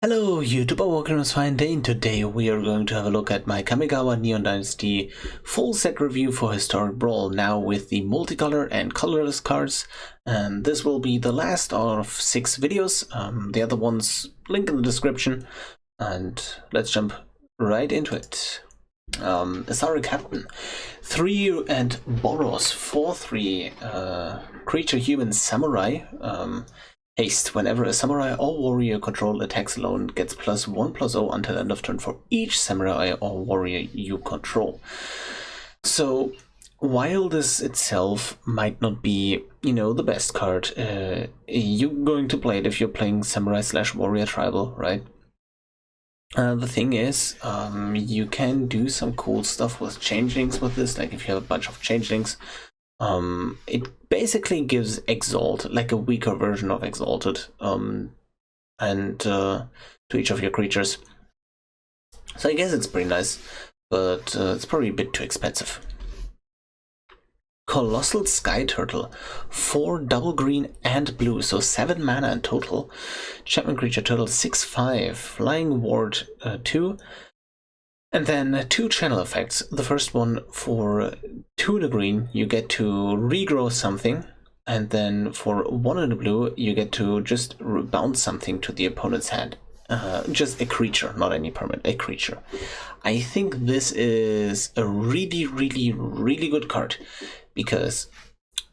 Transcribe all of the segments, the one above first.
Hello YouTube, welcome to Fine Day, and today we are going to have a look at my Kamigawa Neon Dynasty full set review for Historic Brawl, now with the multicolor and colorless cards, and this will be the last of 6 videos. The other ones link in the description, and let's jump right into it. Asari Captain, 3 and Boros, 4/3 creature human samurai. Haste. Whenever a samurai or warrior control attacks alone, gets +1/+0 until end of turn for each samurai or warrior you control. So while this itself might not be, the best card, you're going to play it if you're playing samurai/warrior tribal, right? The thing is, you can do some cool stuff with changelings with this, like if you have a bunch of changelings. It basically gives Exalt, like a weaker version of Exalted, and to each of your creatures. So I guess it's pretty nice, but it's probably a bit too expensive. Colossal Sky Turtle, 4 double green and blue, so 7 mana in total. Champion creature turtle, 6/5, flying ward 2. And then 2 channel effects. The first one, for 2 in the green, you get to regrow something, and then for 1 in the blue, you get to just bounce something to the opponent's hand. Just a creature, not any permanent, a creature. I think this is a really, really, really good card, because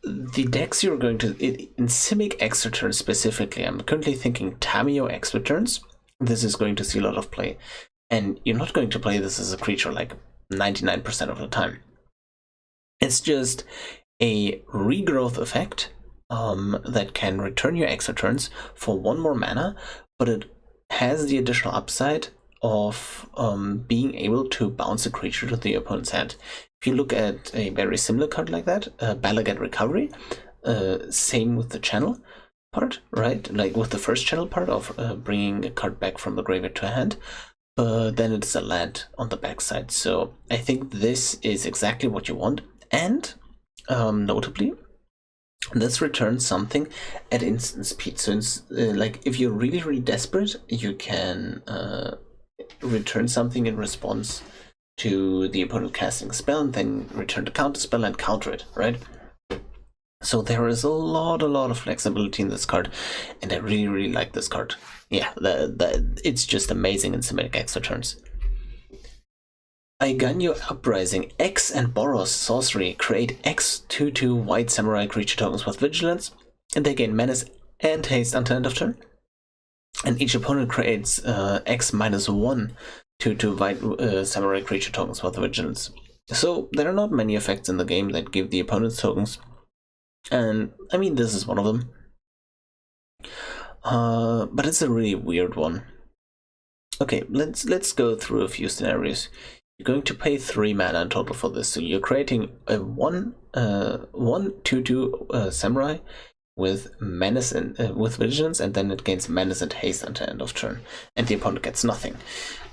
the decks you're going to, in Simic X returns specifically, I'm currently thinking Tamiyo X returns, this is going to see a lot of play. And you're not going to play this as a creature like 99% of the time. It's just a regrowth effect that can return your X returns for 1 more mana, but it has the additional upside of being able to bounce a creature to the opponent's hand. If you look at a very similar card like that, Balagat Recovery, same with the channel part, right? Like with the first channel part of bringing a card back from the graveyard to a hand. Then it's a land on the backside, so I think this is exactly what you want. And notably, this returns something at instant speed. So like if you're really, really desperate, you can return something in response to the opponent casting a spell, and then return the counter spell and counter it, right? So there is a lot of flexibility in this card, and I really, really like this card. Yeah, it's just amazing in Simic X returns. Aiganyo Uprising, X and Boros sorcery, create X 2/2 white samurai creature tokens with vigilance, and they gain menace and haste until end of turn. And each opponent creates X -1 2/2 white samurai creature tokens with vigilance. So there are not many effects in the game that give the opponent's tokens, and I mean this is one of them. But it's a really weird one. Okay, let's go through a few scenarios. You're going to pay 3 mana in total for this, so you're creating a 1/2/2 samurai with menace and with vigilance, and then it gains menace and haste until end of turn, and the opponent gets nothing.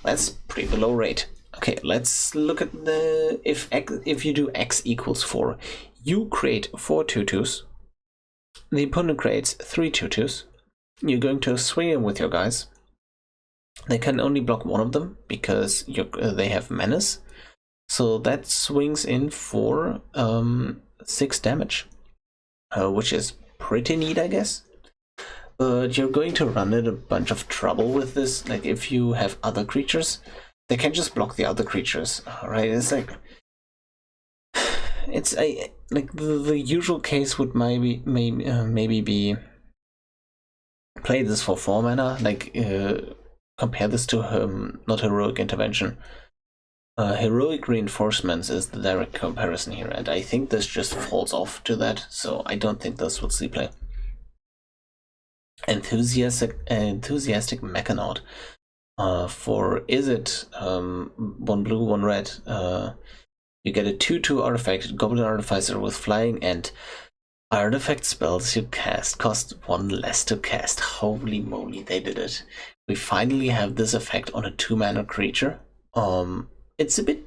That's pretty below rate. Okay, let's look at the if you do X equals 4, you create 4 2/2s. The opponent creates 3 2/2s. You're going to swing in with your guys. They can only block one of them because they have menace. So that swings in for 6 damage, which is pretty neat, I guess. But you're going to run into a bunch of trouble with this. Like if you have other creatures, they can just block the other creatures, right? It's like like the usual case would maybe be play this for 4 mana, like compare this to not heroic intervention. Heroic reinforcements is the direct comparison here, and I think this just falls off to that, so I don't think this would see play. Enthusiastic Mechanaut. For is it 1 blue, 1 red, you get a 2/2 artifact, Goblin Artificer with flying, and artifact spells you cast cost 1 less to cast. Holy moly, they did it. We finally have this effect on a 2 mana creature. It's a bit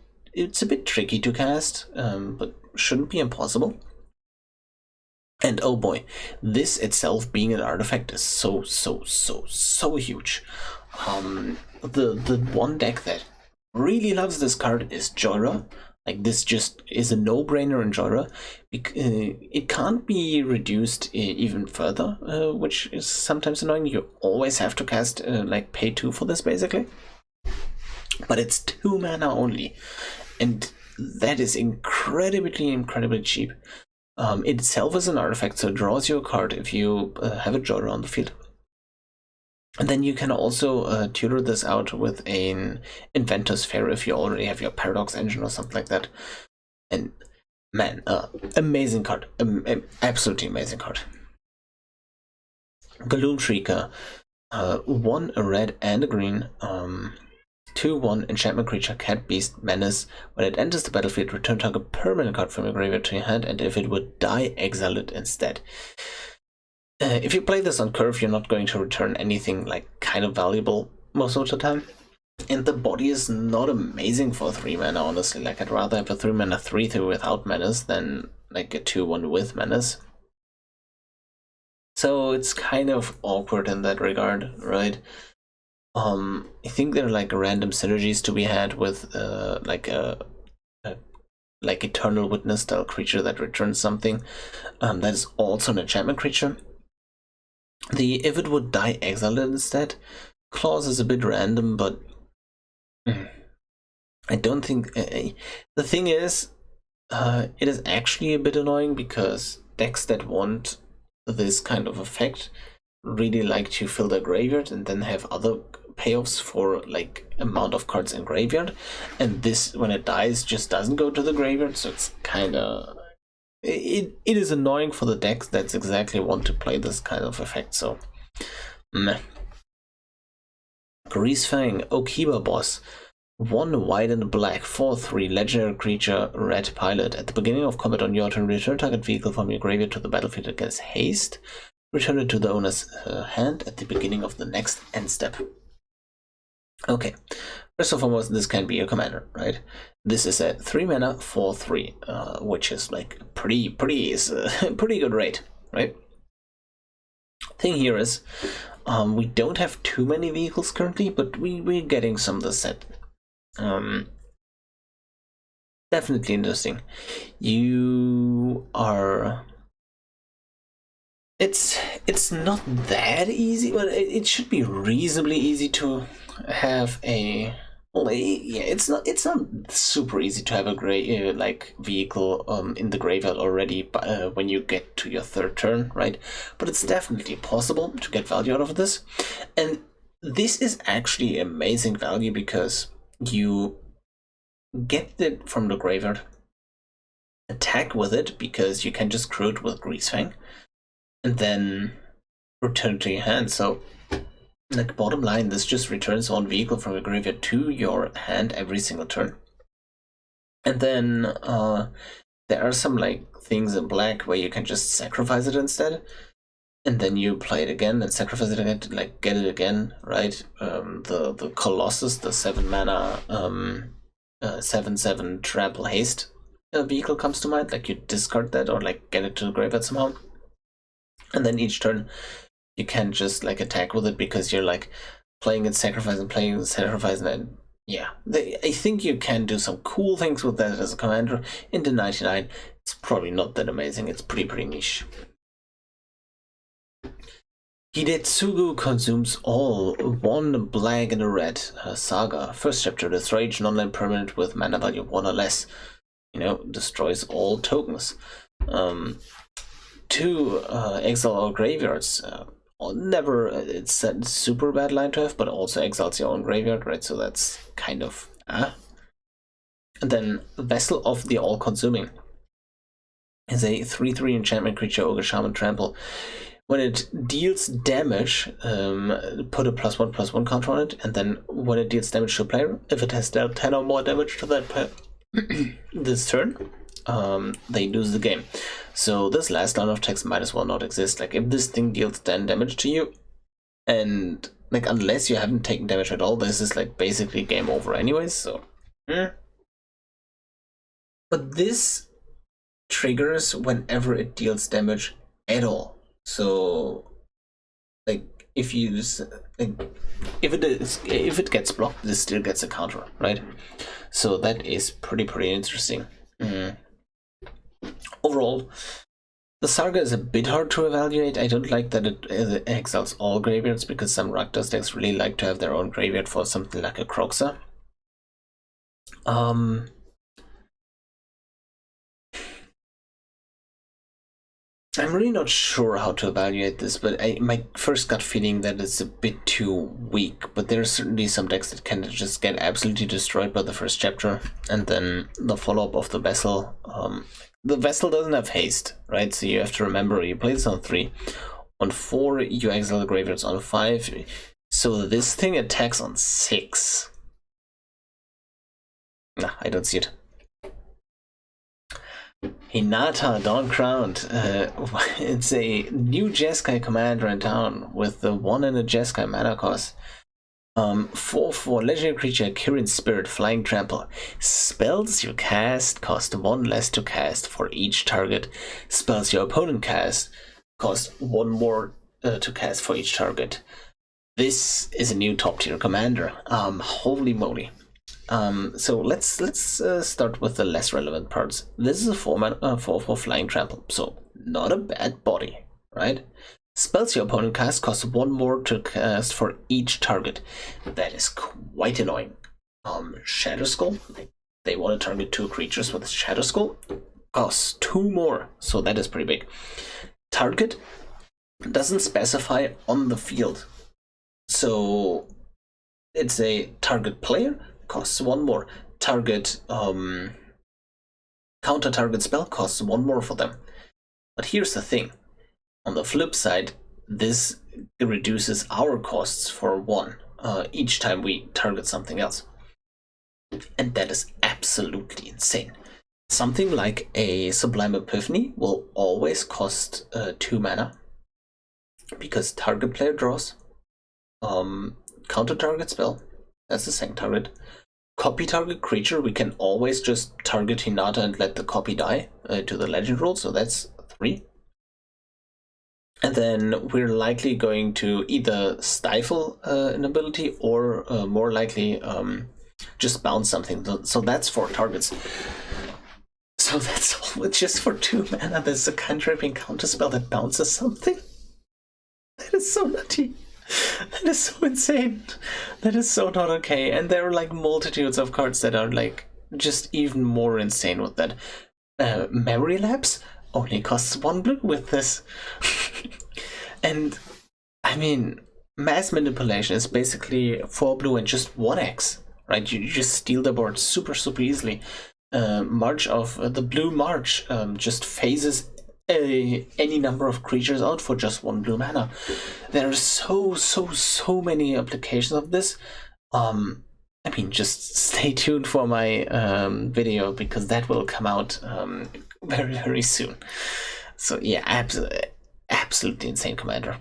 tricky to cast, but shouldn't be impossible. And oh boy, this itself being an artifact is so huge. The one deck that really loves this card is Jora. Like, this just is a no-brainer in Jora. It can't be reduced even further, which is sometimes annoying. You always have to cast, like, pay 2 for this, basically. But it's 2 mana only, and that is incredibly cheap. It itself is an artifact, so it draws you a card if you have a Jora on the field. And then you can also tutor this out with an Inventor's Fair if you already have your Paradox Engine or something like that. And man, amazing card. Absolutely amazing card. Galoon Shrieker. 1 a red and a green. 2/1 enchantment creature, cat beast, menace. When it enters the battlefield, return target permanent card from your graveyard to your hand, and if it would die, exile it instead. If you play this on curve, you're not going to return anything like kind of valuable most of the time. And the body is not amazing for 3 mana, honestly. Like, I'd rather have a 3 mana 3/3 without menace than like a 2/1 with menace. So it's kind of awkward in that regard, right? I think there are like random synergies to be had with like Eternal Witness style creature that returns something. That is also an enchantment creature. If it would die, exile it instead. Clause is a bit random, but I don't think. The thing is, it is actually a bit annoying because decks that want this kind of effect really like to fill their graveyard and then have other payoffs for like amount of cards in graveyard, and this, when it dies, just doesn't go to the graveyard. So it's kind of it is annoying for the decks that's exactly want to play this kind of effect. So meh. Greasefang Okiba Boss. 1 white and black, 4/3 legendary creature, red pilot. At the beginning of combat on your turn, return target vehicle from your graveyard to the battlefield against haste. Return it to the owner's hand at the beginning of the next end step. Okay, first and foremost, this can be a commander, right? This is a 3 mana 4/3, which is like pretty good rate, right? Thing here is, we don't have too many vehicles currently, but we're getting some of the set. Definitely interesting. You are. It's not that easy, but it should be reasonably easy to have a. Well, yeah, it's not super easy to have a gray like vehicle in the graveyard already when you get to your 3rd turn, right? But it's definitely possible to get value out of this, and this is actually amazing value because you get it from the graveyard, attack with it because you can just crew it with Greasefang, and then return to your hand. So, like, bottom line, this just returns 1 vehicle from your graveyard to your hand every single turn. And then there are some like things in black where you can just sacrifice it instead, and then you play it again and sacrifice it again to like get it again, right? The Colossus, the 7 mana 7/7 trample haste vehicle comes to mind. Like, you discard that or like get it to the graveyard somehow, and then each turn you can just like attack with it because you're like playing it, sacrificing, and yeah, I think you can do some cool things with that as a commander. Into 99, it's probably not that amazing. It's pretty niche. Hidetsugu consumes all. 1 black and a red. Saga. First chapter. Destroy each non-land permanent with mana value 1 or less. You know, destroys all tokens. 2 exile all graveyards. Never, it's a super bad line to have, but also exiles your own graveyard, right? So that's kind of And then Vessel of the All-Consuming is a 3/3 enchantment creature, Ogre Shaman Trample. When it deals damage, put a +1/+1 counter on it, and then when it deals damage to a player, if it has dealt 10 or more damage to that player this turn, they lose the game. So this last line of text -1 not exist. Like, if this thing deals 10 damage to you, and like unless you haven't taken damage at all, this is like basically game over anyways. So, but this triggers whenever it deals damage at all. So, like, if you if it gets blocked, this still gets a counter, right? So that is pretty interesting. Overall, the Saga is a bit hard to evaluate. I don't like that it exiles all graveyards, because some Rakdos decks really like to have their own graveyard for something like a Kroxa. I'm really not sure how to evaluate this, but my first gut feeling that it's a bit too weak, but there are certainly some decks that can just get absolutely destroyed by the first chapter, and then the follow-up of the Vessel. The Vessel doesn't have haste, right? So you have to remember, you play this on 3. On 4, you exile the graveyards on 5, so this thing attacks on 6. Nah, I don't see it. Hinata, Dawn Crowned. It's a new Jeskai commander in town with the 1 and a Jeskai mana cost. 4/4 legendary creature, Kirin Spirit, Flying Trample. Spells you cast cost 1 less to cast for each target. Spells your opponent cast cost 1 more to cast for each target. This is a new top tier commander. Holy moly. So let's start with the less relevant parts. This is a 4/4 Flying Trample, so not a bad body, right? Spells your opponent cast cost 1 more to cast for each target. That is quite annoying. Shadow Skull, they want to target 2 creatures with Shadow Skull, costs 2 more, so that is pretty big. Target doesn't specify on the field, so it's a target player, costs 1 more. Target counter target spell costs 1 more for them. But here's the thing. On the flip side, this reduces our costs for 1 each time we target something else. And that is absolutely insane. Something like a Sublime Epiphany will always cost 2 mana, because target player draws, counter target spell, that's the second target. Copy target creature, we can always just target Hinata and let the copy die to the legend roll, so that's 3. And then we're likely going to either stifle an ability, or more likely just bounce something. So that's 4 targets. So that's all just for 2 mana. There's a cantripping counterspell that bounces something. That is so nutty. That is so insane. That is so not okay. And there are like multitudes of cards that are like just even more insane with that. Memory Lapse only costs 1 blue with this. And I mean, Mass Manipulation is basically 4 blue and just 1x, right? You just steal the board super easily. March of the Blue March just phases any number of creatures out for just 1 blue mana. There are so many applications of this. I mean, just stay tuned for my video, because that will come out very soon. So yeah, absolutely insane commander.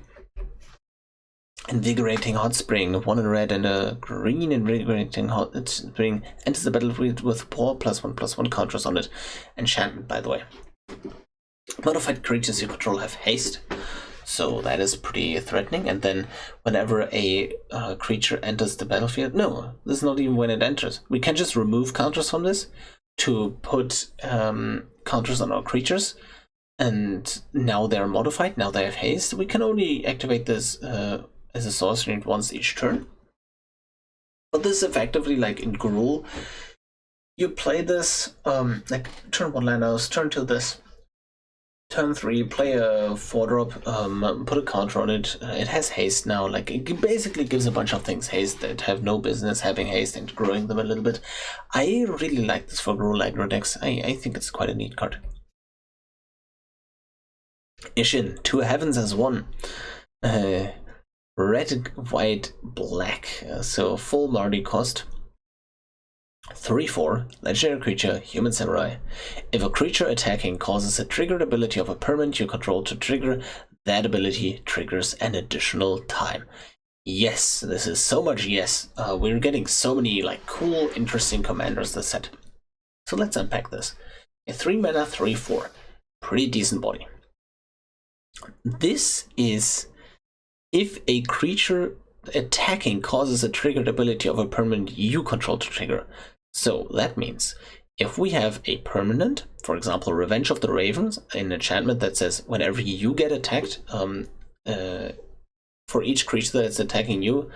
Invigorating Hot Spring, 1 in red and a green. Invigorating Hot Spring enters the battlefield with 4 +1/+1 counters on it. Enchantment, by the way. Modified creatures you control have haste, so that is pretty threatening. And then whenever a creature enters the battlefield, no, this is not even when it enters. We can just remove counters from this to put counters on our creatures, and now they're modified, now they have haste. We can only activate this as a sorcery once each turn. But this is effectively like in Gruul. You play this like turn 1 Lanos, turn 2 this. Turn 3, play a 4-drop, put a counter on it. It has haste now. Like, it basically gives a bunch of things haste that have no business having haste, and growing them a little bit. I really like this for Gruul aggro decks. I think it's quite a neat card. Ishin, 2 heavens as 1. Red, white, black. So full Mardi cost. 3/4, legendary creature, human samurai. If a creature attacking causes a triggered ability of a permanent you control to trigger, that ability triggers an additional time. Yes, this is so much yes. We're getting so many like cool, interesting commanders this set. So let's unpack this. A 3 mana, 3/4. Pretty decent body. This is if a creature attacking causes a triggered ability of a permanent you control to trigger. So that means if we have a permanent, for example, Revenge of the Ravens, an enchantment that says whenever you get attacked, for each creature that's attacking you,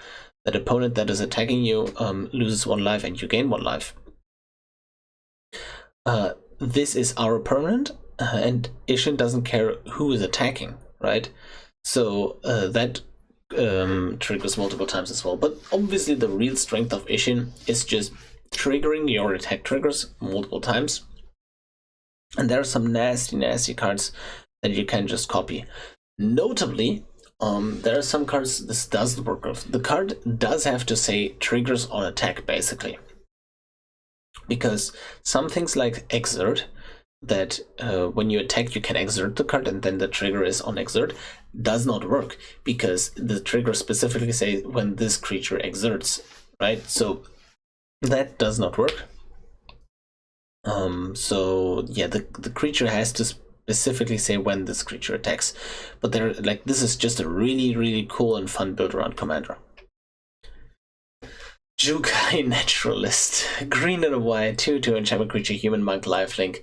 that opponent that is attacking you loses 1 life and you gain 1 life. This is our permanent, and Ishin doesn't care who is attacking, right? So that triggers multiple times as well. But obviously the real strength of Ishin is just triggering your attack triggers multiple times. And there are some nasty cards that you can just copy. Notably, there are some cards this doesn't work with. The card does have to say triggers on attack, basically. Because some things like Exert, that when you attack you can exert the card and then the trigger is on Exert, does not work because the trigger specifically say when this creature exerts, right? So that does not work. So yeah, the creature has to specifically say when this creature attacks. But they're like, this is just a really cool and fun build around commander. Jukai Naturalist, green and a white, 2/2 enchantment creature, human monk, lifelink.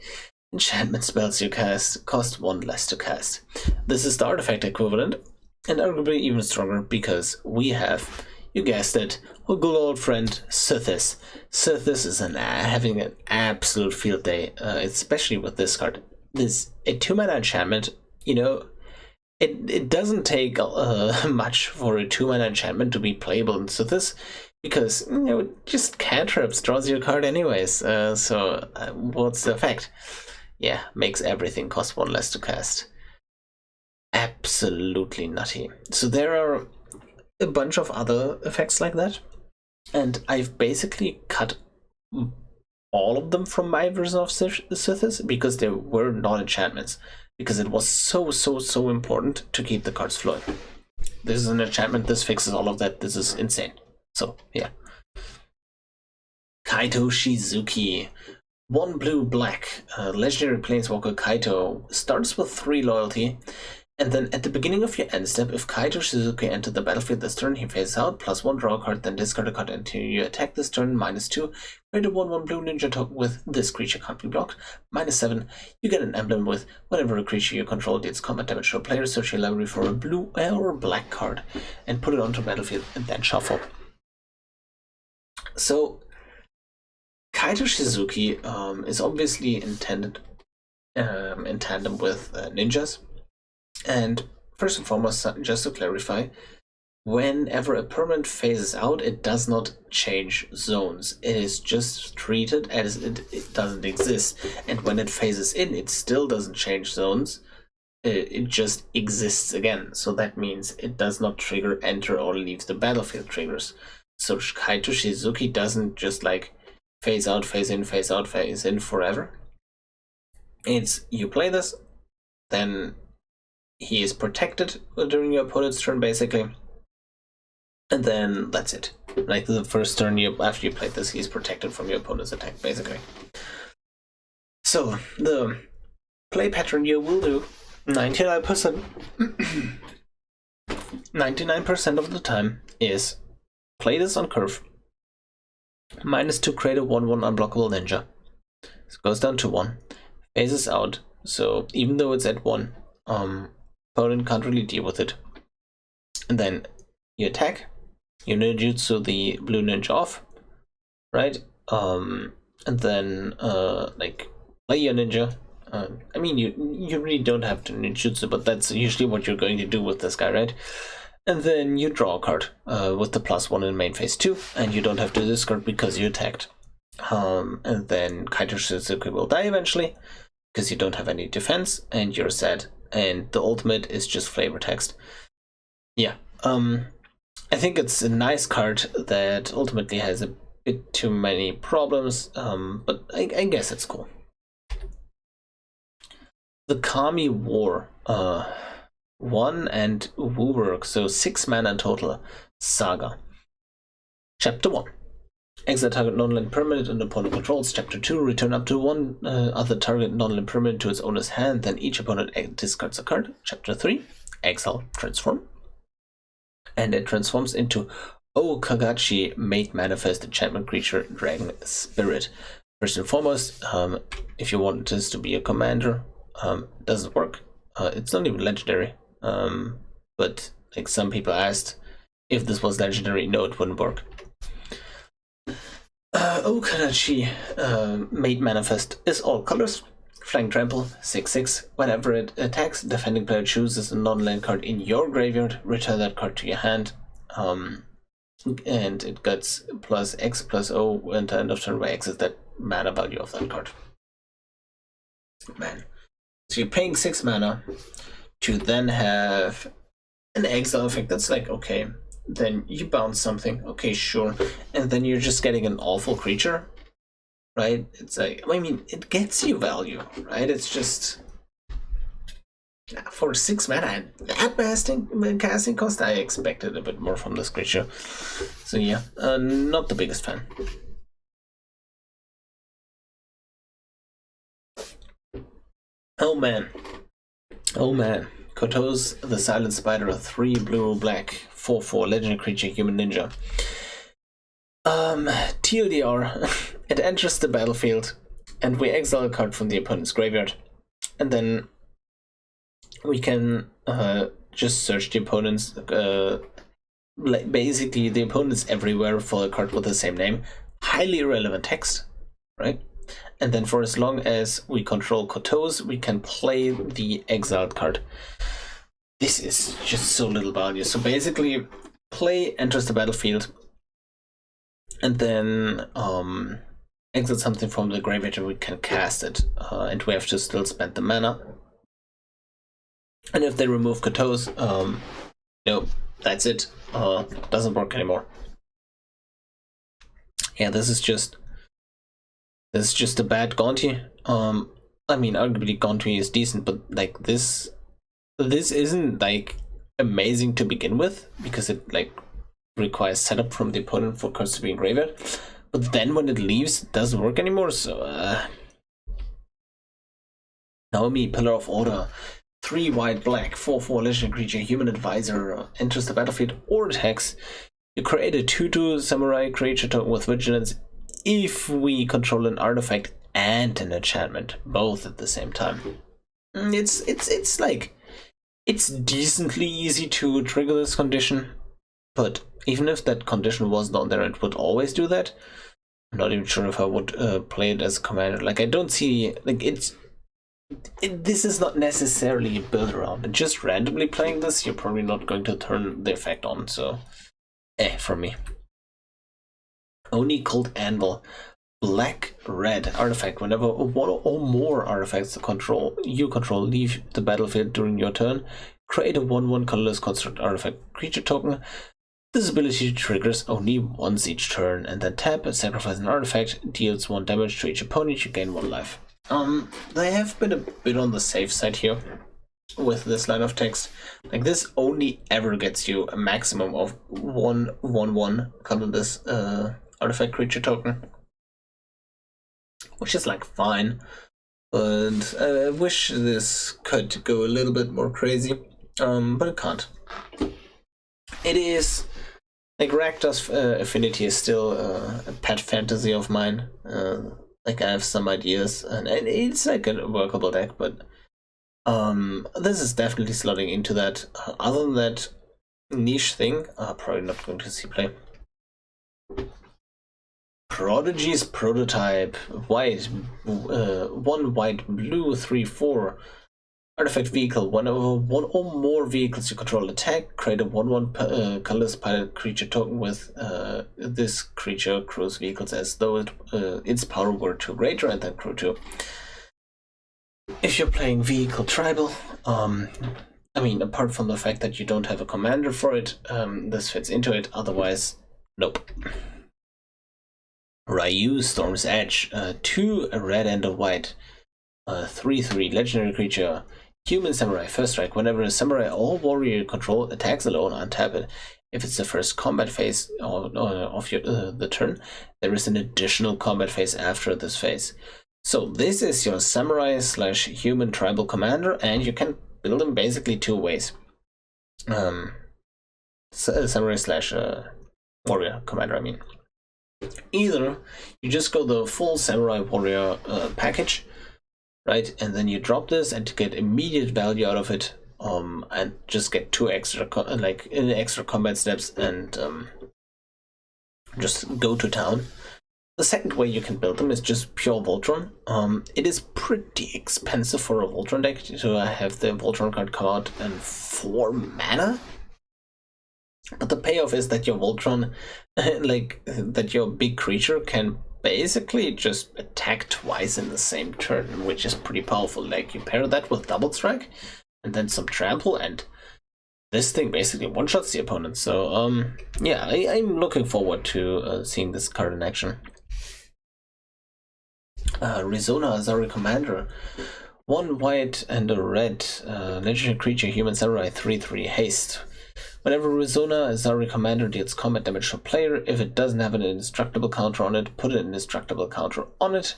Enchantment spells you cast cost 1 less to cast. This is the artifact equivalent, and arguably even stronger because we have, you guessed it, our good old friend Sythis. Sythis is having an absolute field day, especially with this card. This a 2-mana enchantment, you know, it doesn't take much for a 2-mana enchantment to be playable in Sythis, because, you know, just cantrips draws your card anyways, so what's the effect? Yeah, makes everything cost 1 less to cast. Absolutely nutty. So there are a bunch of other effects like that, and I've basically cut all of them from my version of Sythis because they were non-enchantments, because it was so important to keep the cards flowing. This is an enchantment, this fixes all of that, this is insane. So yeah. Kaitoshi Zuki, 1 blue black, legendary planeswalker Kaito, starts with 3 loyalty, and then at the beginning of your end step, if Kaitoshi Zuki entered the battlefield this turn, he phases out, +1 draw a card, then discard a card until you attack this turn, -2, create a 1/1 blue ninja token with this creature can't be blocked, -7, you get an emblem with whenever a creature you control deals combat damage to a player, search your library for a blue or black card, and put it onto the battlefield, and then shuffle. So Kaitoshi Zuki is obviously intended in tandem with ninjas, and first and foremost, just to clarify, whenever a permanent phases out, it does not change zones. It is just treated as it doesn't exist, and when it phases in, it still doesn't change zones. It just exists again. So that means it does not trigger enter or leave the battlefield triggers. So Kaitoshi Zuki doesn't just like phase out, phase in, phase out, phase in forever. It's you play this, then he is protected during your opponent's turn basically, and then that's it. Like the first turn after you played this, he's protected from your opponent's attack basically. So the play pattern you will do 99% 99% of the time is play this on curve, -2, create a 1/1 unblockable ninja. So it goes down to 1, phases out, so even though it's at 1, opponent can't really deal with it. And then you attack, you ninjutsu the blue ninja off, right? And then like play your ninja. I mean, you really don't have to ninjutsu, but that's usually what you're going to do with this guy, right? And then you draw a card with the +1 in main phase 2, and you don't have to discard because you attacked. And then Kaitoshi Zuki will die eventually because you don't have any defense and you're sad. And the ultimate is just flavor text. Yeah, I think it's a nice card that ultimately has a bit too many problems, but I guess it's cool. The Kami War, 1 and Woowork, so 6 mana total. Saga. Chapter 1. Exile target non-land permanent and opponent controls. Chapter 2. Return up to 1 other target non-land permanent to its owner's hand, then each opponent discards a card. Chapter 3. Exile transform. and it transforms into Kagachi Made Manifest Enchantment Creature Dragon Spirit. First and foremost, if you want this to be a commander, it doesn't work. It's not even legendary, but like some people asked if this was legendary. No, it wouldn't work. Kagachi Made Manifest is all colors. Flying Trample, 6/6. Whenever it attacks, defending player chooses a non-land card in your graveyard, return that card to your hand. And it gets plus X plus O until end of turn, where X is that mana value of that card. Man. So you're paying 6 mana to then have an exile effect. That's like, okay, then you bounce something, okay, sure, and then you're just getting an awful creature, right? It's like, I mean, it gets you value, right? It's just for 6 mana and that casting cost, I expected a bit more from this creature. So yeah, not the biggest fan. Oh man. Kotos, the Silent Spider, a 3 blue black 4/4 legendary creature, human ninja. TLDR, it enters the battlefield and we exile a card from the opponent's graveyard, and then we can just search the opponent's basically the opponent's everywhere for a card with the same name, highly irrelevant text, right? And then for as long as we control Kotos, we can play the exiled card. This is just so little value. So basically, play enters the battlefield, and then exile something from the graveyard and we can cast it. And we have to still spend the mana. And if they remove Kotos, no, that's it. Doesn't work anymore. Yeah, this is just a bad Gonti. I mean, arguably Gonti is decent, but like this isn't like amazing to begin with, because it like requires setup from the opponent for cards to be in graveyard. But then when it leaves, it doesn't work anymore. So Naomi, Pillar of Order, 3 white black 4/4 legendary creature, human advisor, enters the battlefield or attacks. You create a 2/2 samurai creature token with vigilance if we control an artifact and an enchantment, both at the same time. It's like, it's decently easy to trigger this condition, but even if that condition was not there, it would always do that. I'm not even sure if I would play it as a commander. Like, I don't see, like, this is not necessarily a build around. And just randomly playing this, you're probably not going to turn the effect on, so for me. Oni Cold Anvil, black red artifact. Whenever one or more artifacts you control leave the battlefield during your turn, create a 1/1 colorless construct artifact creature token. This ability triggers only once each turn, and then tap and sacrifice an artifact, deals 1 damage to each opponent, you gain 1 life. They have been a bit on the safe side here with this line of text. Like, this only ever gets you a maximum of 1/1 colorless artifact creature token, which is like fine, but I wish this could go a little bit more crazy, but it can't. It is like Rakdos Affinity is still a pet fantasy of mine. Like, I have some ideas, and it's like a workable deck, but this is definitely slotting into that. Other than that niche thing, probably not going to see play. Prodigy's Prototype, white, 1 white blue 3/4 artifact vehicle. Whenever 1 or more vehicles you control attack, create a 1/1 colorless pilot creature token with this creature crews vehicles as though its power were 2 greater, and then crew 2. If you're playing vehicle tribal, I mean, apart from the fact that you don't have a commander for it, this fits into it. Otherwise, nope. Ryu, Storm's Edge, 2 red and a white, 3/3 legendary creature, human samurai, first strike. Whenever a samurai or warrior you control attacks alone, untap it. If it's the first combat phase of the turn, there is an additional combat phase after this phase. So this is your samurai / human tribal commander, and you can build him basically 2 ways. samurai slash warrior commander, I mean. Either you just go the full samurai warrior package, right, and then you drop this and to get immediate value out of it, and just get 2 extra extra combat steps and just go to town. The second way you can build them is just pure Voltron. It is pretty expensive for a Voltron deck to have the Voltron card come out and 4 mana. But the payoff is that your Voltron, that your big creature can basically just attack twice in the same turn, which is pretty powerful. Like, you pair that with Double Strike, and then some Trample, and this thing basically one-shots the opponent. So, yeah, I'm looking forward to seeing this card in action. Rizona Azari Commander. 1 white and a red. Legendary creature, human samurai, 3/3 haste. Whenever Rizona Azari Commander deals combat damage to a player, if it doesn't have an indestructible counter on it, put an indestructible counter on it.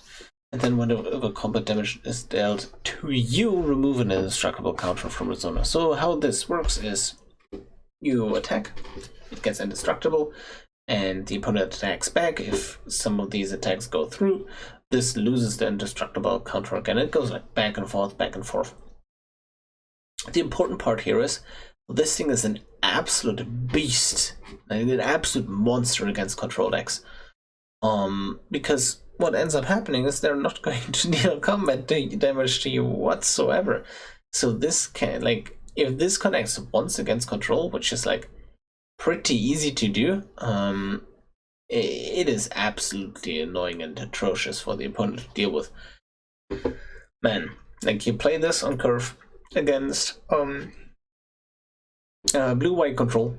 And then whenever combat damage is dealt to you, remove an indestructible counter from Rizona. So how this works is you attack, it gets indestructible, and the opponent attacks back. If some of these attacks go through, this loses the indestructible counter again. It goes like back and forth, back and forth. The important part here is this thing is an absolute beast, like an absolute monster against control decks. Because what ends up happening is they're not going to deal combat damage to you whatsoever. So this can, like, if this connects once against control, which is like pretty easy to do, it is absolutely annoying and atrocious for the opponent to deal with. Man, like, you play this on curve against blue-white control.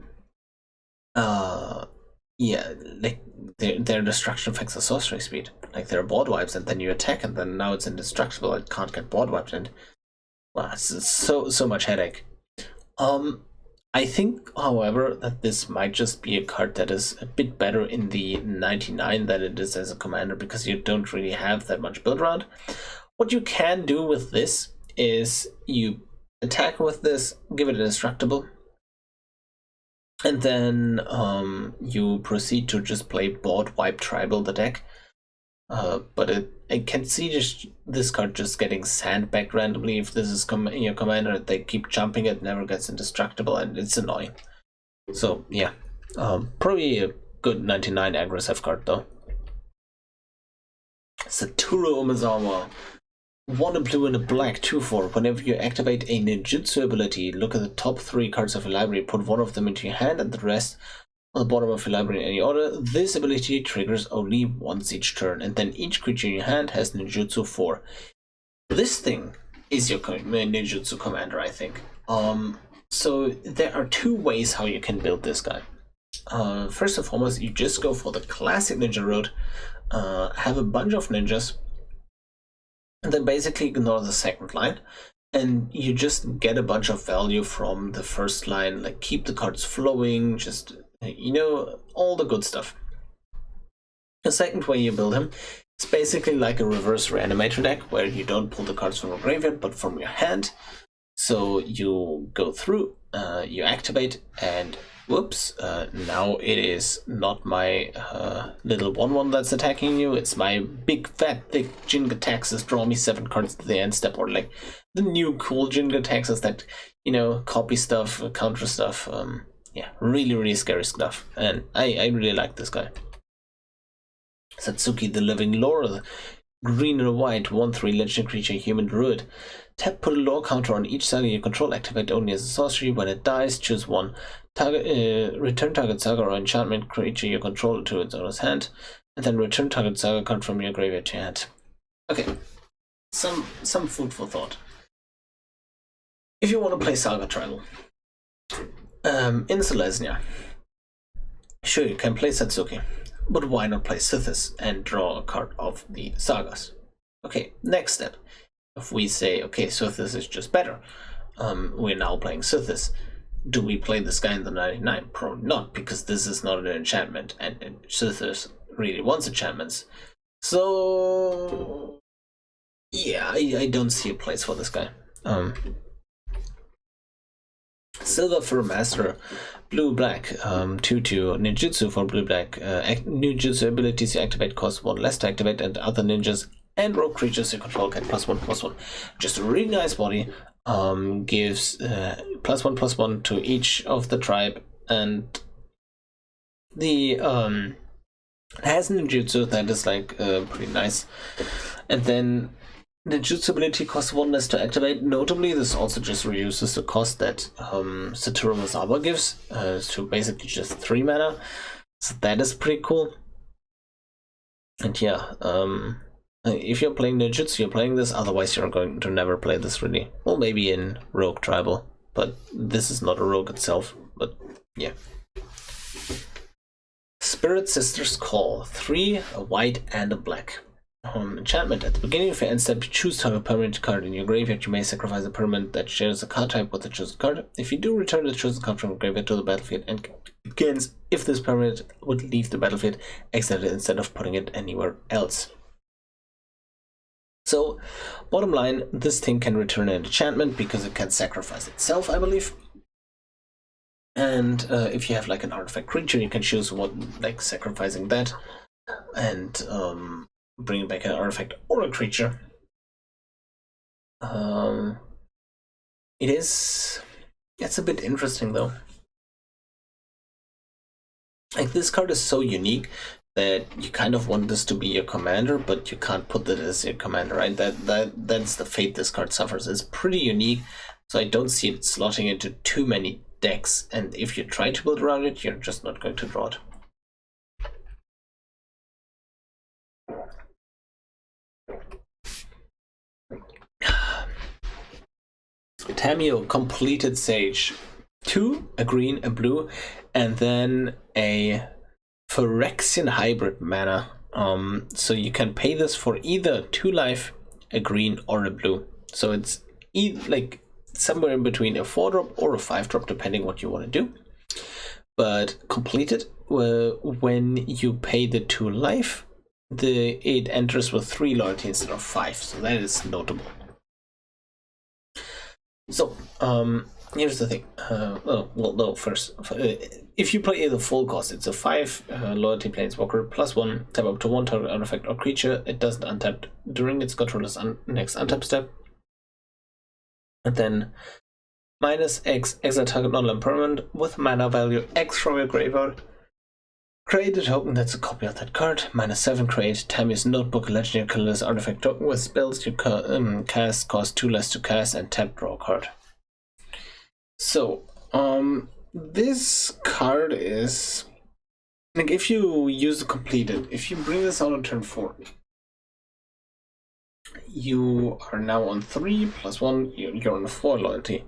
Yeah, like their destruction affects the sorcery speed. Like, they're board wipes, and then you attack, and then now it's indestructible. It can't get board wiped, and well, it's so much headache. I think, however, that this might just be a card that is a bit better in the 99 than it is as a commander, because you don't really have that much build around. What you can do with this is you attack with this, give it indestructible, and then you proceed to just play board wipe tribal the deck. But I can see this card just getting sandbagged randomly. If this is your commander, they keep jumping, it never gets indestructible, and it's annoying. So yeah, probably a good 99 aggressive card though. Satoru Umezawa. 1 blue and a black, 2/4. Whenever you activate a ninjutsu ability, look at the top 3 cards of your library, put 1 of them into your hand and the rest on the bottom of your library in any order. This ability triggers only once each turn, and then each creature in your hand has ninjutsu 4. This thing is your ninjutsu commander, I think. So there are 2 ways how you can build this guy. First and foremost, you just go for the classic ninja route, have a bunch of ninjas, and then basically ignore the second line, and you just get a bunch of value from the first line, like keep the cards flowing, just, you know, all the good stuff. The second way you build him is basically like a reverse reanimator deck, where you don't pull the cards from your graveyard but from your hand. So you go through, you activate, and whoops, now it is not my little 1/1 that's attacking you, it's my big fat thick Jinga Taxes, draw me 7 cards to the end step, or like the new cool Jinga Taxes that, you know, copy stuff, counter stuff. Yeah, really scary stuff, and I really like this guy. Satsuki the Living Lore, green and white, 1/3 legendary creature, human druid. Tap, put a lore counter on each saga you control, activate only as a sorcery. When it dies, choose 1. Return target saga or enchantment creature you control to its owner's hand, and then return target saga card from your graveyard to your hand. Okay, some food for thought. If you want to play Saga Tribal, in Selesnya, sure, you can play Satsuki, but why not play Sithis and draw a card of the sagas? Okay, next step. If we say, okay, Sithis is just better, we're now playing Sithis. Do we play this guy in the 99? Probably not, because this is not an enchantment, and Sithis really wants enchantments. So yeah, I don't see a place for this guy. Silver for Master, blue-black, 2/2 ninjutsu for blue-black. Ninjutsu abilities you activate cost 1 less to activate, and other ninjas and rogue creatures you control get +1/+1. Just a really nice body. Gives +1/+1 to each of the tribe, and the has ninjutsu that is like pretty nice. And then ninjutsu ability costs 1 less to activate. Notably, this also just reduces the cost that Satoru Misawa gives to basically just 3 mana. So that is pretty cool. And yeah, if you're playing ninjutsu, you're playing this. Otherwise, you're going to never play this really. Well, maybe in Rogue Tribal, but this is not a rogue itself. But yeah. Spirit Sister's Call, 3, a white and a black. Enchantment. At the beginning of your end step, you choose to have a permanent card in your graveyard. You may sacrifice a permanent that shares a card type with the chosen card. If you do, return the chosen card from the graveyard to the battlefield, and against if this permanent would leave the battlefield, exile it instead of putting it anywhere else. So, bottom line, this thing can return an enchantment because it can sacrifice itself, I believe. And if you have like an artifact creature, you can choose what, like sacrificing that, and bringing back an artifact or a creature. It's a bit interesting though. Like, this card is so unique that you kind of want this to be your commander, but you can't put it as your commander, right? That's the fate this card suffers. It's pretty unique, so I don't see it slotting into too many decks, and if you try to build around it, you're just not going to draw it. Tamio, Completed Sage, 2, a green, a blue, and then a Phyrexian hybrid mana. So you can pay this for either 2 life, a green, or a blue. So it's like somewhere in between a 4-drop or a 5-drop, depending what you want to do. But completed, when you pay the 2 life, it enters with 3 loyalty instead of 5. So that is notable. So, here's the thing. First, if you play the full cost, it's a 5 loyalty planeswalker, +1, tap up to 1 target artifact or creature. It doesn't untap during its controller's next untap step. And then -X, exile target non-land permanent with mana value X from your graveyard. Create a token that's a copy of that card. -7, create Tammy's Notebook, legendary colorless artifact token with spells you cast cost 2 less to cast, and tap, draw a card. So, this card is like, if you use the completed, if you bring this out on turn 4, you are now on 3 +1, you're on 4 loyalty,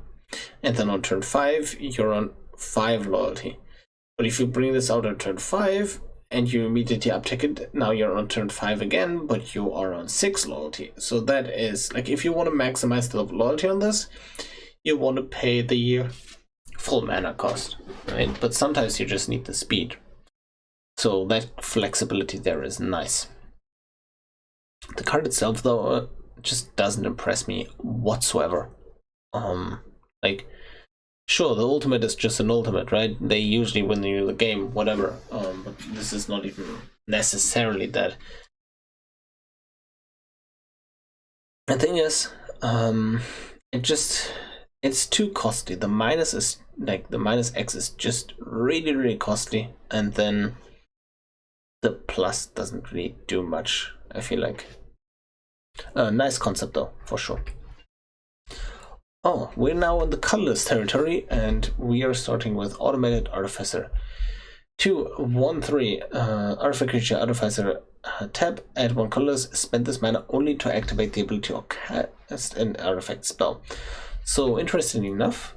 and then on turn 5 you're on 5 loyalty. But if you bring this out on turn 5 and you immediately uptick it, now you're on turn 5 again, but you are on 6 loyalty. So that is like, if you want to maximize the loyalty on this, you want to pay the full mana cost, right? But sometimes you just need the speed. So that flexibility there is nice. The card itself, though, just doesn't impress me whatsoever. Like, sure, the ultimate is just an ultimate, right? They usually win you the game, whatever. But this is not even necessarily that. The thing is, it's too costly. The minus is like, the -X is just really, really costly, and then the plus doesn't really do much, I feel like. Nice concept though, for sure. Oh, we're now in the colorless territory, and we are starting with Automated Artificer. 2, 1, 3, artifact creature, Artificer, tap, add 1 colorless, spend this mana only to activate the ability or cast an artifact spell. So, interestingly enough,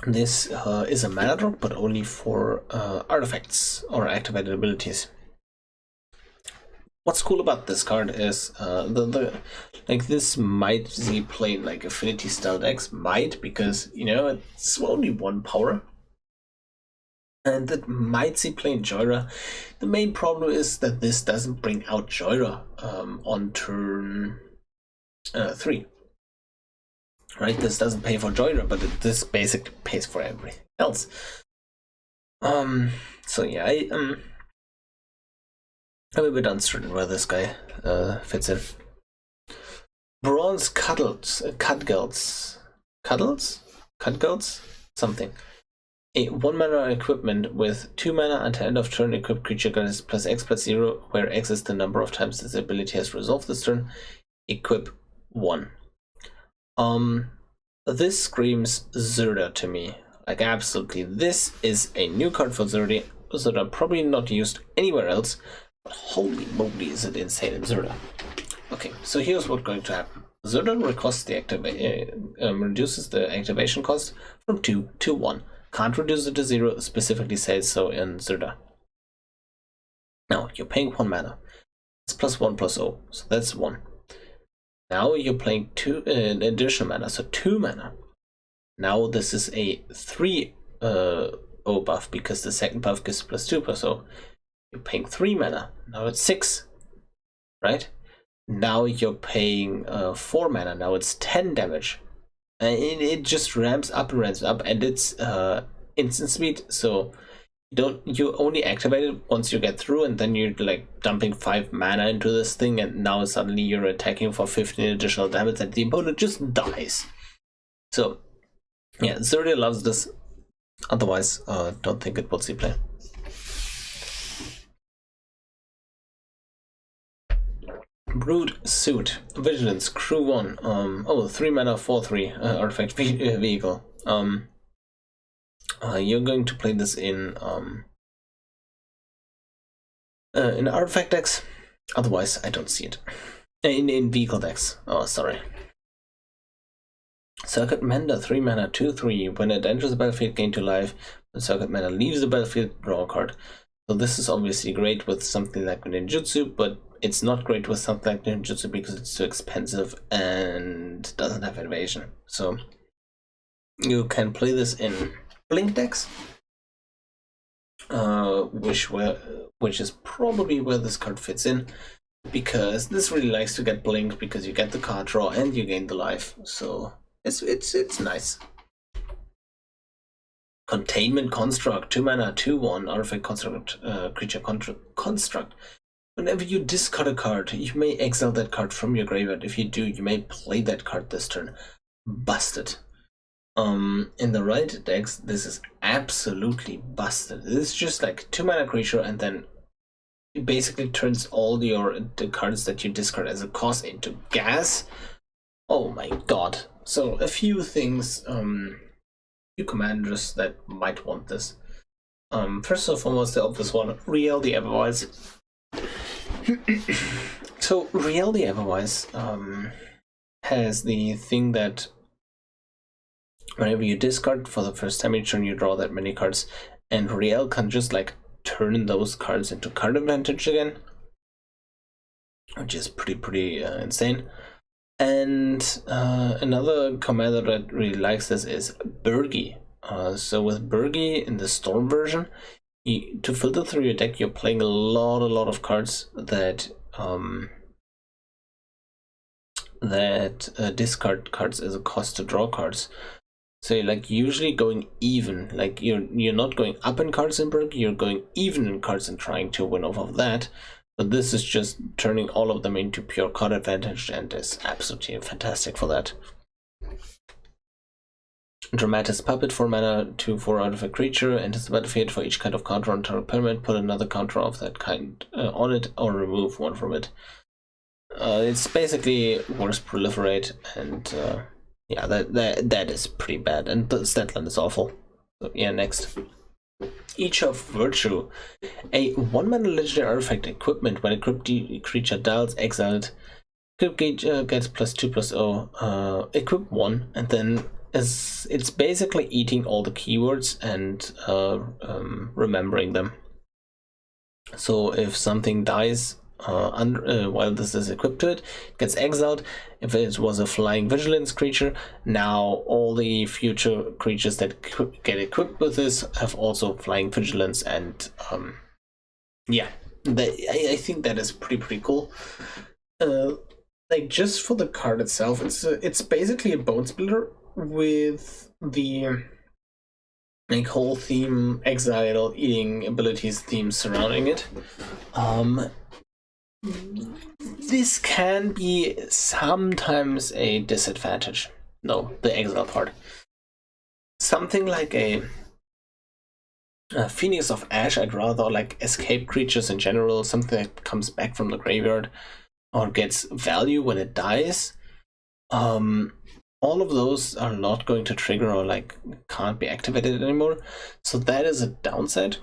this is a mana drop, but only for artifacts or activated abilities. What's cool about this card is like, this might see play like affinity style decks, because you know it's only 1 power, and that might see play in Joyra. The main problem is that this doesn't bring out Joyra on turn 3. right? This doesn't pay for Joyra, but this basically pays for everything else. So yeah, I'm a bit uncertain where this guy fits in. Bronze Cutgirls, something. A 1 mana equipment with 2 mana at the end of turn. Equipped creature gets +X/+0, where X is the number of times this ability has resolved this turn. Equip 1. This screams Zirda to me. Like, absolutely. This is a new card for Zirda, probably not used anywhere else, but holy moly is it insane in Zirda. Okay, so here's what's going to happen. Zirda reduces the activation cost from 2 to 1. Can't reduce it to 0, specifically says so in Zirda. Now, you're paying 1 mana. It's +1/+0, so that's 1. Now you're playing 2 additional mana, so 2 mana. Now this is a 3 O buff, because the second buff gives +2/+0. You're paying 3 mana. Now it's 6, right? Now you're paying 4 mana. Now it's 10 damage. And it just ramps up, and it's instant speed. So you only activate it once you get through, and then you're like dumping 5 mana into this thing, and now suddenly you're attacking for 15 additional damage, and the opponent just dies. So yeah, Zirda loves this. Otherwise, don't think it will see play. Brood Suit, Vigilance, Crew 1. 3 mana, 4/3 artifact vehicle. You're going to play this in artifact decks. Otherwise, I don't see it. In vehicle decks. Oh, sorry. Circuit Mender, 3 mana, 2/3. When it enters the battlefield, gain 2 life. When Circuit Mender leaves the battlefield, draw a card. So this is obviously great with something like Ninjutsu, but it's not great with something like Ninjutsu because it's too expensive and doesn't have invasion. So you can play this in Blink decks, which is probably where this card fits in, because this really likes to get blinked because you get the card draw and you gain the life. So it's nice. Containment Construct, 2 mana, 2/1 artifact construct, creature construct. Whenever you discard a card, you may exile that card from your graveyard. If you do, you may play that card this turn. Busted. In the right decks, this is absolutely busted. This is just like 2 mana creature, and then it basically turns all the cards that you discard as a cost into gas. Oh my god. So a few things, few commanders that might want this. First and foremost, the obvious one, Riel the Everwise. So Riel the Everwise has the thing that whenever you discard for the first time each turn, you draw that many cards, and Riel can just like turn those cards into card advantage again, which is pretty insane. And another commander that really likes this is Burgi. So with Burgi in the Storm version, to filter through your deck, you're playing a lot of cards that discard cards as a cost to draw cards. So you're like usually going even, like you're not going up in cards in Burgi, you're going even in cards and trying to win off of that. But this is just turning all of them into pure card advantage, and is absolutely fantastic for that. Dramatis Puppet, 4 mana, 2/4 artifact creature, enters the battlefield. For each kind of counter on target permanent, put another counter of that kind on it, or remove one from it. It's basically worse proliferate, and yeah, that is pretty bad, and the Statland is awful. So yeah, next. Each of Virtue, a 1 mana legendary artifact equipment. When a equipped creature dials, exiled, equipped creature gets +2/+0. Equip 1, and then it's basically eating all the keywords and remembering them. So if something dies while this is equipped to it, it gets exiled. If it was a flying vigilance creature, now all the future creatures that get equipped with this have also flying vigilance, and yeah, I think that is pretty cool. like just for the card itself, it's basically a bone splitter with the like whole theme, exile, eating abilities theme surrounding it. This can be sometimes a disadvantage. No, the exile part. Something like a Phoenix of Ash, I'd rather like escape creatures in general, something that comes back from the graveyard or gets value when it dies. All of those are not going to trigger or like can't be activated anymore. So that is a downside.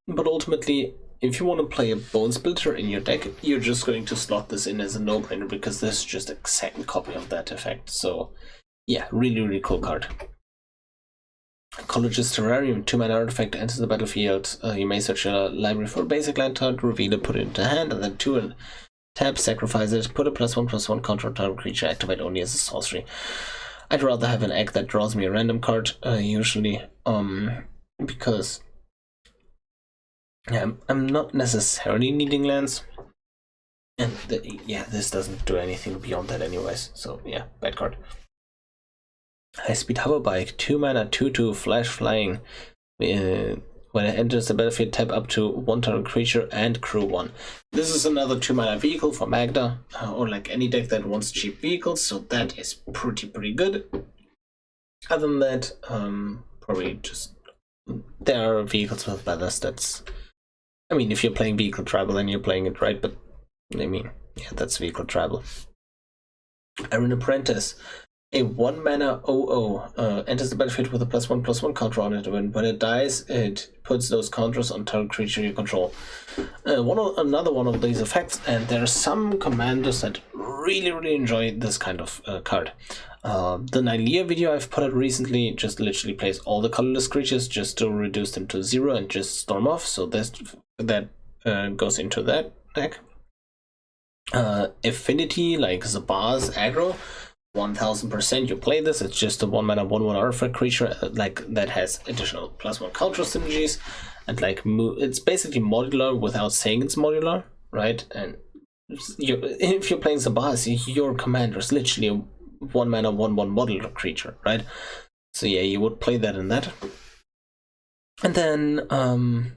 But ultimately, if you want to play a Bone Splitter in your deck, you're just going to slot this in as a no-brainer because this is just a second copy of that effect. So yeah, really, really cool card. College's Terrarium, 2-mana artifact, enters the battlefield. You may search your library for a basic land card, reveal it, put it into hand, and then 2 and tap, sacrifice it, put a +1/+1 counter on target creature, activate only as a sorcery. I'd rather have an egg that draws me a random card, usually, because yeah, I'm not necessarily needing lands. And yeah, this doesn't do anything beyond that anyways, so yeah, bad card. High Speed Hoverbike, 2-mana, 2/2, flash flying. When it enters the battlefield, tap up to 1 target creature and crew 1. This is another 2-mana vehicle for Magda, or like any deck that wants cheap vehicles, so that is pretty good. Other than that, probably just there are vehicles with better stats. I mean, if you're playing Vehicle Tribal, then you're playing it right, but I mean, yeah, that's Vehicle Tribal. Iron Apprentice. A 1-mana 0/0 enters the battlefield with a +1/+1 counter on it. When it dies, it puts those counters on target creature you control. Another one of these effects, and there are some commanders that really enjoy this kind of card. The Nylea video I've put out recently just literally plays all the colorless creatures just to reduce them to 0 and just storm off. So that goes into that deck. Affinity, like Zabar's aggro. 1000% you play this. It's just a 1-mana 1/1 artifact creature like that has additional +1 counter synergies, and like it's basically modular without saying it's modular, right? And if you're playing Zabaz, your commander is literally a 1-mana 1/1 modular creature, right? So yeah, you would play that in that. And then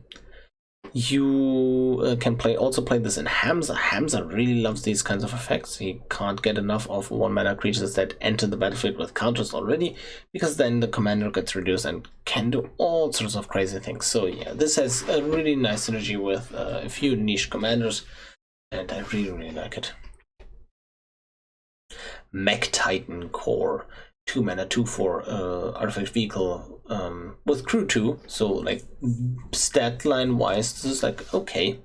you can also play this in Hamza. Hamza really loves these kinds of effects. He can't get enough of 1-mana creatures that enter the battlefield with counters already, because then the commander gets reduced and can do all sorts of crazy things. So yeah, this has a really nice synergy with a few niche commanders, and I really like it. Mech Titan Core, 2-mana 2/4 artifact vehicle with crew 2, so like stat line wise this is like okay.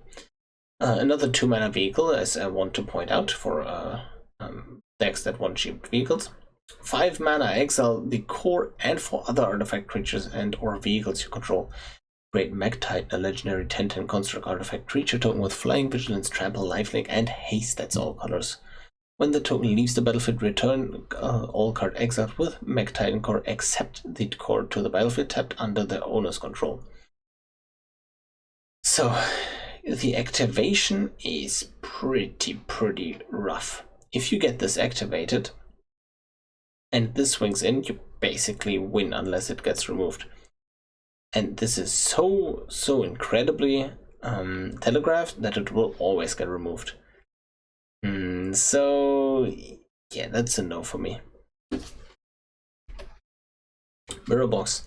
Another 2-mana vehicle, as I want to point out for decks that want cheap vehicles. 5-mana, exile the core and 4 other artifact creatures and or vehicles you control. Great Mech Titan, a legendary 10/10 construct artifact creature token with flying, vigilance, trample, lifelink, and haste. That's all colors. When the token leaves the battlefield, return all card exiled with Mech Titan core except the core to the battlefield tapped under the owner's control. So the activation is pretty rough. If you get this activated and this swings in, you basically win unless it gets removed. And this is so incredibly telegraphed that it will always get removed. So yeah, that's a no for me. Mirrorbox,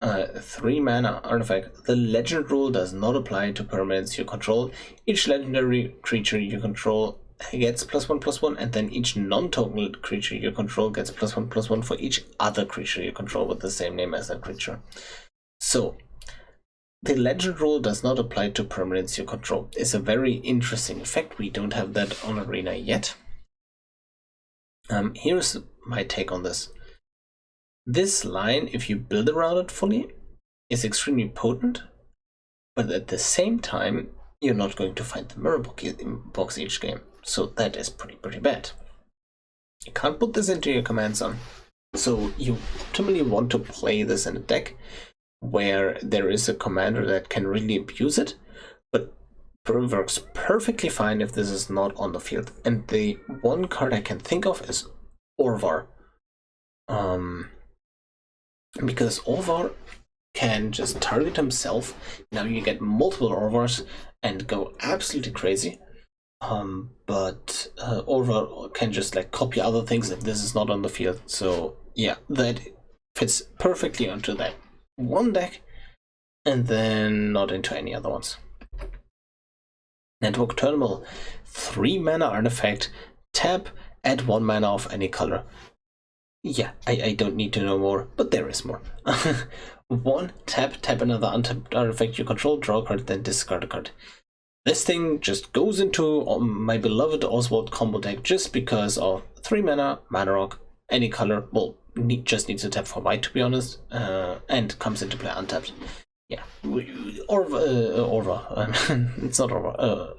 3-mana artifact. The legend rule does not apply to permanents you control. Each legendary creature you control gets +1/+1, and then each non-token creature you control gets +1/+1 for each other creature you control with the same name as that creature. So the legend rule does not apply to permanents you control. It's a very interesting effect. We don't have that on Arena yet. Here's my take on this. This line, if you build around it fully, is extremely potent, but at the same time, you're not going to find the Mirrorbox each game. So that is pretty bad. You can't put this into your command zone. So you optimally want to play this in a deck where there is a commander that can really abuse it, but works perfectly fine if this is not on the field. And the one card I can think of is Orvar. Because Orvar can just target himself. Now you get multiple Orvars and go absolutely crazy. But Orvar can just like copy other things if this is not on the field. So yeah, that fits perfectly onto that one deck, and then not into any other ones. Network Terminal, 3 mana artifact, tap, add 1 mana of any color. Yeah, I don't need to know more, but there is more. 1, tap another untapped artifact you control, draw a card, then discard a card. This thing just goes into my beloved Oswald combo deck just because of 3 mana, mana rock, any color, well, just needs to tap for white to be honest, and comes into play untapped. Yeah, Orva, it's not Orva,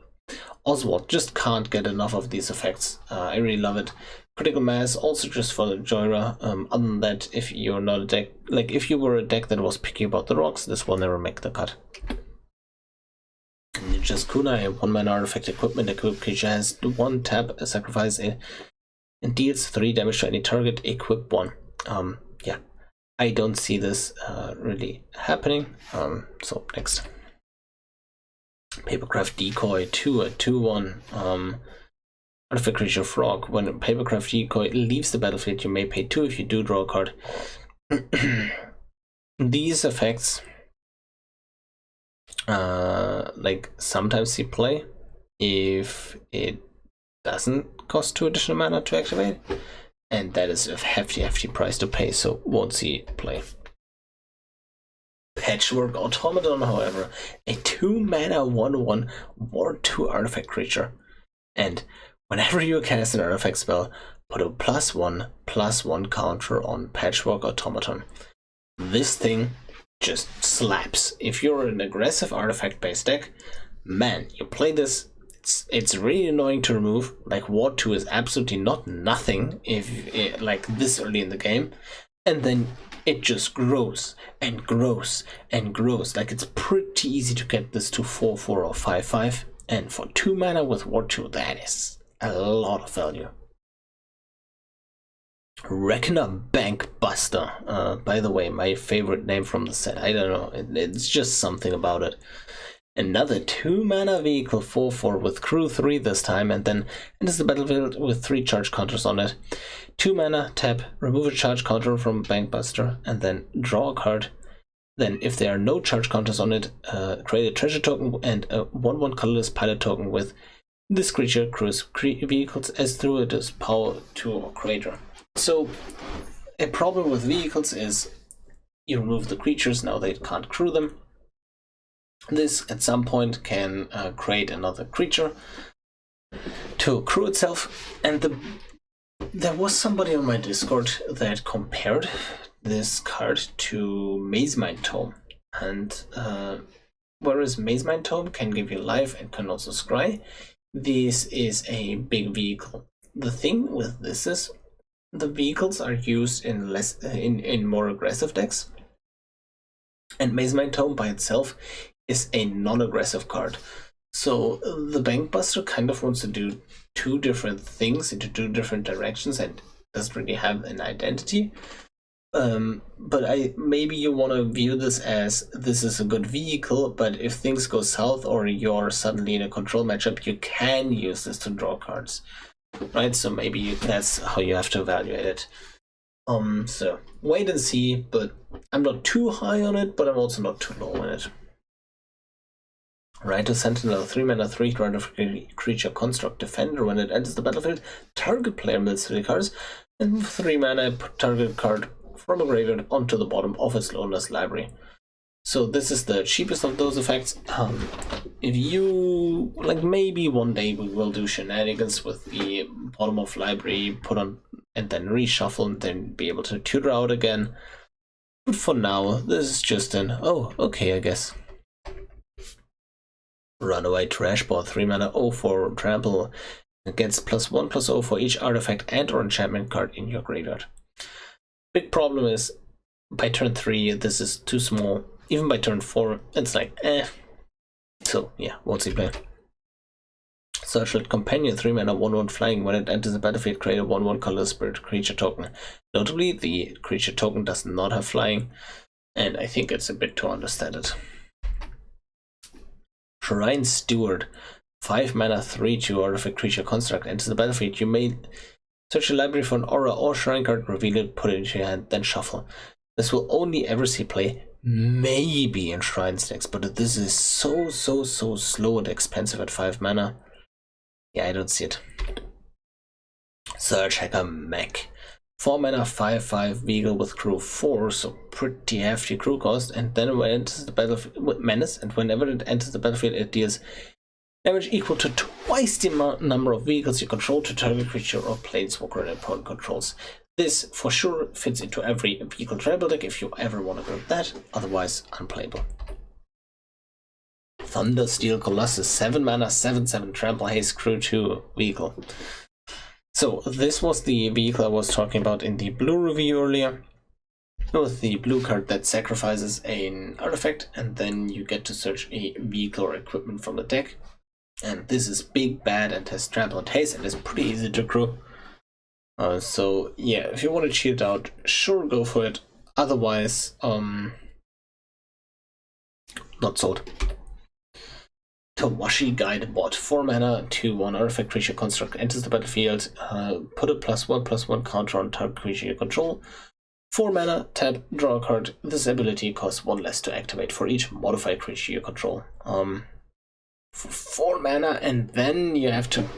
Oswald just can't get enough of these effects. I really love it. Critical Mass also just for the Joyra. Other than that, if you're not a deck, like if you were a deck that was picky about the rocks, this will never make the cut. Ninja's Kunai, 1 mana artifact equipment. Equipped creature has 1 tap, sacrifice it, and deals 3 damage to any target. Equip 1. Yeah, I don't see this really happening. So next. Papercraft Decoy, 2, a 2/1. Artifact creature frog. When Papercraft Decoy leaves the battlefield, you may pay 2 if you do draw a card. These effects like sometimes see play if it doesn't cost 2 additional mana to activate, and that is a hefty price to pay, so won't see play. Patchwork Automaton, however, a 2 mana 1/1 Ward 2 artifact creature, and whenever you cast an artifact spell, put a +1/+1 counter on Patchwork Automaton. This thing just slaps. If you're an aggressive artifact based deck, man, you play this, it's really annoying to remove. Like Ward 2 is absolutely not nothing if it, like this early in the game, and then it just grows and grows and grows. Like it's pretty easy to get this to 4/4 or 5/5, and for 2 mana with Ward 2, that is a lot of value. Reckoner Bankbuster. By the way, my favorite name from the set. I don't know, it's just something about it. Another 2 mana vehicle, 4/4 with crew 3 this time, and then enters the battlefield with 3 charge counters on it. 2 mana, tap, remove a charge counter from Bankbuster, and then draw a card. Then, if there are no charge counters on it, create a treasure token and a 1/1 colorless pilot token with this creature crews vehicles as through it is power 2 or greater. So, a problem with vehicles is you remove the creatures, now they can't crew them. This at some point can create another creature to crew itself, and there was somebody on my Discord that compared this card to Mazemind Tome, and whereas Mazemind Tome can give you life and can also scry, this is a big vehicle. The thing with this is the vehicles are used in more aggressive decks, and Mazemind Tome by itself is a non-aggressive card. So the Bankbuster kind of wants to do 2 different things into 2 different directions and doesn't really have an identity. But maybe you want to view this as this is a good vehicle, but if things go south or you're suddenly in a control matchup, you can use this to draw cards, right? So maybe that's how you have to evaluate it. So wait and see, but I'm not too high on it, but I'm also not too low on it. Right, to Sentinel, 3 mana 3 creature construct defender. When it enters the battlefield, target player mills 3 cards, and 3 mana put target card from a graveyard onto the bottom of its owner's library. So this is the cheapest of those effects. If you like, maybe one day we will do shenanigans with the bottom of library, put on and then reshuffle and then be able to tutor out again. But for now, this is just an oh, okay, I guess. Runaway Trashball, 3 mana 0/4 trample. It gets +1/+0 for each artifact and or enchantment card in your graveyard. Big problem is by turn 3 this is too small. Even by turn 4 it's like eh. So yeah, won't see play. Searchlight Companion, 3 mana, 1/1 flying. When it enters the battlefield, create a 1/1 color spirit creature token. Notably, the creature token does not have flying, and I think it's a bit too understated. Shrine Steward, 5 mana, 3/2 artifact creature construct. Enters the battlefield, you may search your library for an aura or shrine card, reveal it, put it into your hand, then shuffle. This will only ever see play maybe in shrine decks, but this is so slow and expensive at 5 mana. Yeah, I don't see it. Search Hacker Mech, 4 mana, 5/5 vehicle with crew 4, so pretty hefty crew cost. And then when it enters the battlefield with menace, and whenever it enters the battlefield, it deals damage equal to twice the number of vehicles you control to target creature or planeswalker and opponent controls. This for sure fits into every vehicle tribal deck if you ever want to grab that, otherwise unplayable. Thundersteel Colossus, 7 mana, 7/7 trample haste crew 2 vehicle. So this was the vehicle I was talking about in the blue review earlier. With the blue card that sacrifices an artifact, and then you get to search a vehicle or equipment from the deck. And this is big, bad, and has trample and haste, and is pretty easy to crew. So yeah, if you want to cheat it out, sure, go for it. Otherwise, not sold. Tawashi Guide Bot, 4 mana, 2/1 artifact creature construct. Enters the battlefield, put a +1/+1 counter on target creature you control. 4 mana, tap, draw a card. This ability costs 1 less to activate for each modified creature you control. For 4 mana, and then you have to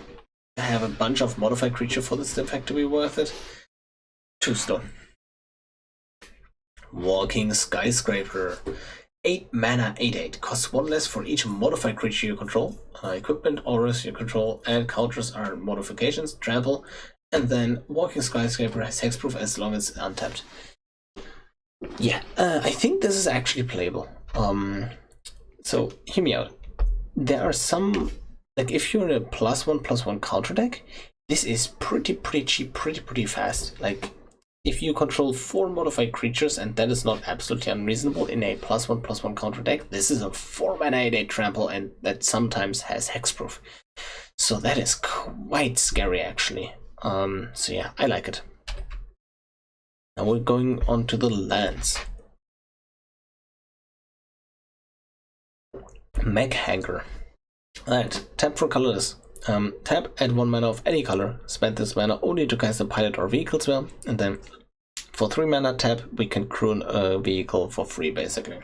have a bunch of modified creature for this effect to be worth it. Too slow. Walking Skyscraper, 8 mana, 8/8. Costs 1 less for each modified creature you control. Equipment, auras you control, and counters are modifications, trample. And then Walking Skyscraper has hexproof as long as it's untapped. Yeah, I think this is actually playable. So hear me out. There are some, like if you're in a +1/+1 counter deck, this is pretty cheap, pretty fast. Like if you control 4 modified creatures, and that is not absolutely unreasonable in a +1/+1 counter deck, this is a 4 mana 8/8 trample, and that sometimes has hexproof. So that is quite scary actually. So yeah, I like it. Now we're going on to the lands. Mech Hanger. Alright, tap for colorless. Tap, add 1 mana of any color. Spend this mana only to cast a pilot or vehicle spell, and then for 3 mana tap, we can croon a vehicle for free basically.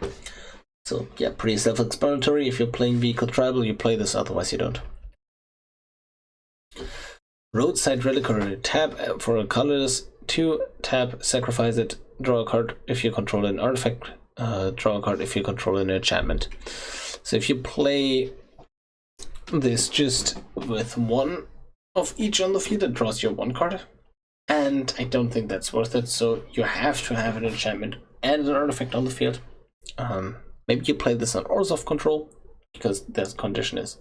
So yeah, pretty self-explanatory. If you're playing vehicle tribal, you play this, otherwise you don't. Roadside Reliquary, tap for a colorless, 2, tap, sacrifice it, draw a card if you control an artifact, draw a card if you control an enchantment. So if you play this just with 1 of each on the field, it draws you 1 card, and I don't think that's worth it, so you have to have an enchantment and an artifact on the field. Maybe you play this on Orzhov control, because that condition is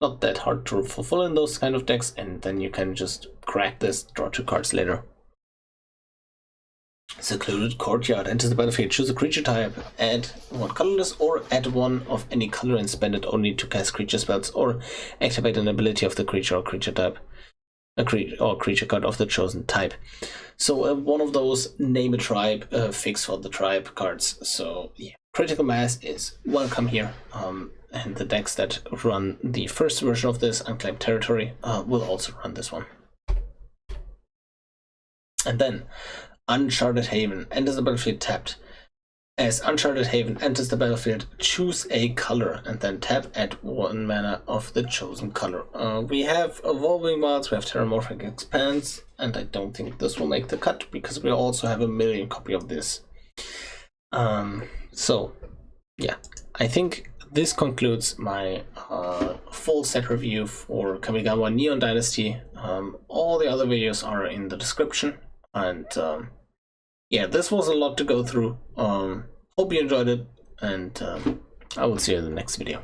not that hard to fulfill in those kind of decks, and then you can just crack this, draw 2 cards later. Secluded Courtyard, enters the battlefield, choose a creature type, add 1 colorless, or add 1 of any color and spend it only to cast creature spells, or activate an ability of the creature or creature type, or creature card of the chosen type. So one of those, name a tribe, fix for the tribe cards. So yeah, critical mass is welcome here. And the decks that run the first version of this, Unclaimed Territory, will also run this one. And then Uncharted Haven, enters the battlefield tapped. As Uncharted Haven enters the battlefield, choose a color and then tap, add 1 mana of the chosen color. We have Evolving Wilds, we have Terramorphic Expanse, and I don't think this will make the cut because we also have a 1,000,000 copy of this. So yeah, I think this concludes my full set review for Kamigawa Neon Dynasty. All the other videos are in the description. And yeah, this was a lot to go through. Hope you enjoyed it, and I will see you in the next video.